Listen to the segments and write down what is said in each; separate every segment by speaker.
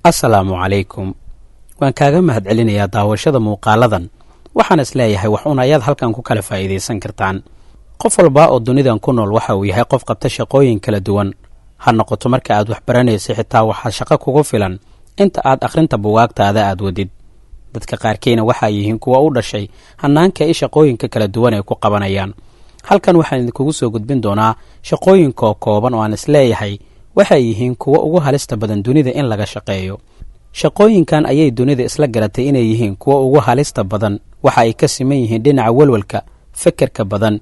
Speaker 1: assalaamu calaykum. waan kaaga mahadcelinayaa daawashada muuqaaladan. waxaan isleeyahay wax un ayaad halkan ku kala faa'iidaysan kartaan. qof walba oo dunidan ku nool waxa uu yahay qof qabta shaqooyin kala duwan. ha noqoto marka aad wax baranaysa xitaa waxaa shaqo kugu filan inta aad akhrinta buugaagtaada aad wadid. dadka qaarkiina waxaa yihiin kuwa u dhashay hannaanka ay shaqooyinka kala duwan ay ku qabanayaan. halkan waxaan idinkugu soo gudbin doonaa shaqooyinkoo kooban oo aan isleeyahay waxay yihiin kuwa ugu halista badan dunida in laga shaqeeyo. shaqooyinkan ayay dunida isla garatay inay yihiin kuwa ugu halista badan. waxa ay ka siman yihiin dhinaca walwalka, fekerka badan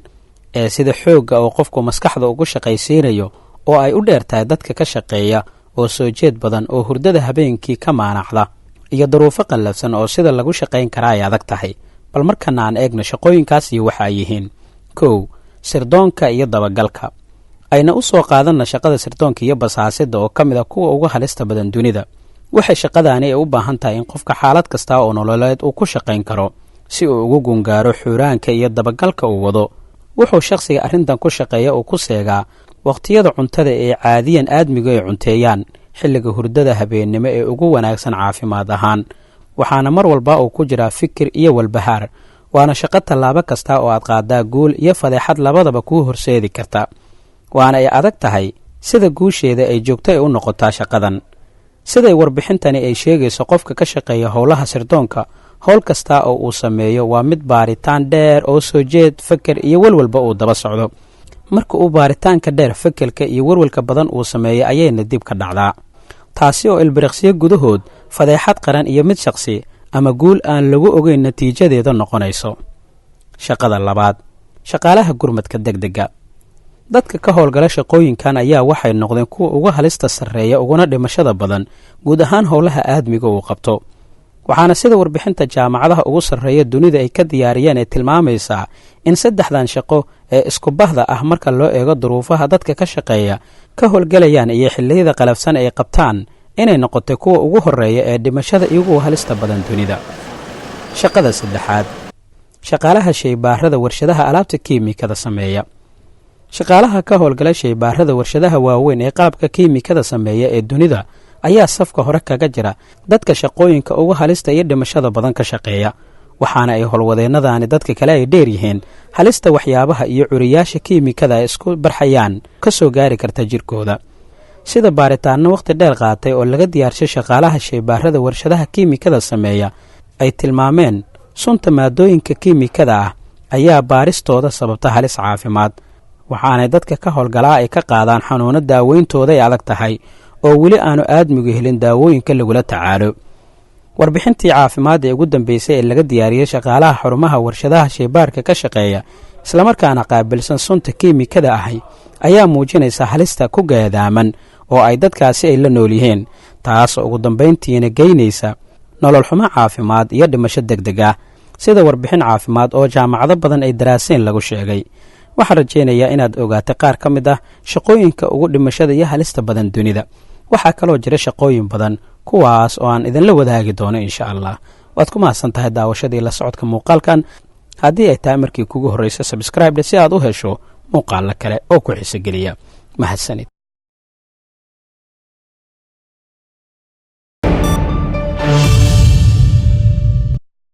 Speaker 1: ee sida xoogga oo qofku maskaxda ugu shaqaysiinayo oo ay u dheertahay dadka ka shaqeeya oo soo jeed badan oo hurdada habeenkii ka maanacda iyo daruufo qallafsan oo sida lagu shaqayn karaa ay adag tahay. bal markana aan eegno shaqooyinkaas iyo waxa ay yihiin. 1. sirdoonka iyo dabagalka. ayna u soo qaadanna shaqada sirdoonka iyo basaasida oo ka mid a kuwa ugu halista badan dunida. waxay shaqadaani ay u baahan tahay in qofka xaalad kasta oo nololeed uu ku shaqayn karo si uu ugu gungaaro xuuraanka iyo dabagalka uu wado. wuxuu shakhsiga arrintan ku shaqeeya uu ku seegaa wakhtiyada cuntada ee caadiyan aadmigu ay cunteeyaan, xilliga hurdada habeennimo ee ugu wanaagsan caafimaad ahaan. waxaana mar walba uu ku jiraa fikir iyo walbahaar. waana shaqo tallaabo kasta oo aad qaadaa guul iyo fadeexad labadaba kuu horseedi karta. waana ay adag tahay sida guusheeda ay joogto ay u noqotaa shaqadan. siday warbixintani ay sheegayso, qofka ka shaqeeya howlaha sirdoonka howl kasta oo uu sameeyo waa mid baaritaan dheer oo soo jeed, feker iyo walwalba uu daba socdo. marka uu baaritaanka dheer, fekerka iyo walwalka badan uu sameeyo ayayna dib ka dhacdaa, taasi oo ilbiriqsiyo gudahood fadeexad qaran iyo mid shaqsi ama guul aan lagu ogeyn natiijadeeda noqonayso. shaqada 2. shaqaalaha gurmadka degdega. dadka ka howlgala shaqooyinkan ayaa waxay noqdeen kuwa ugu halista sarreeya uguna dhimashada badan guud ahaan howlaha aadmiga uu qabto. waxaana sida warbixinta jaamacadaha ugu sarreeya dunida ay ka diyaariyeen ay tilmaamaysaa in 3dan shaqo ee iskubahda ah marka loo eego duruufaha dadka ka shaqeeya ka howlgalayaan iyo xilliyada qalafsan ay qabtaan inay noqotay kuwa ugu horreeya ee dhimashada iyagu halista badan dunida. shaqada 3. shaqaalaha shaybaarada warshadaha alaabta kiimikada sameeya. shaqaalaha ka howlgala shaybaarada warshadaha waaweyn ee qalabka kiimikada sameeya ee dunida ayaa safka hore kaga jira dadka shaqooyinka ugu halista iyo dhimashada badan ka shaqeeya. waxaana ay howlwadeennadaani dadka kale ay dheer yihiin halista waxyaabaha iyo curiyaasha kiimikada ay isku barxayaan ka soo gaari karta jirkooda. sida baaritaanno wakhti dheer qaatay oo laga diyaarshay shaqaalaha shaybaarada warshadaha kiimikada sameeya ay tilmaameen, sunta maadooyinka kiimikada ah ayaa baaristooda sababta halis caafimaad. waxaanay dadka ka howlgalaa ay ka qaadaan xanuuno daaweyntooda ay adag tahay oo weli aanu aadmigu helin daawooyinka lagula tacaalo. warbixintii caafimaad ee ugu dambeysay ee laga diyaariyey shaqaalaha xarumaha warshadaha shaybaarka ka shaqeeya islamarkaana qaabilsan sunta kiimikada ahi ayaa muujinaysa halista ku gaadaaman oo ay dadkaasi ay la nool yihiin, taasoo ugu dambayntiina geynaysa nolol xumo caafimaad iyo dhimasho degdeg ah. sida warbixin caafimaad oo jaamacado badan ay daraaseen lagu sheegay. waxaan rajaynayaa inaad ogaatay qaar ka mid ah shaqooyinka ugu dhimashada iyo halista badan dunida. waxaa kaloo jira shaqooyin badan kuwaas oo aan idinla wadaagi doono insha allah. waad ku mahadsan tahay daawashadii la socodka muuqaalkan. haddii ay tahay markii kugu horraysa, sabscribe si aad u hesho muuqaalo kale oo ku xiso geliya. mahadsanid.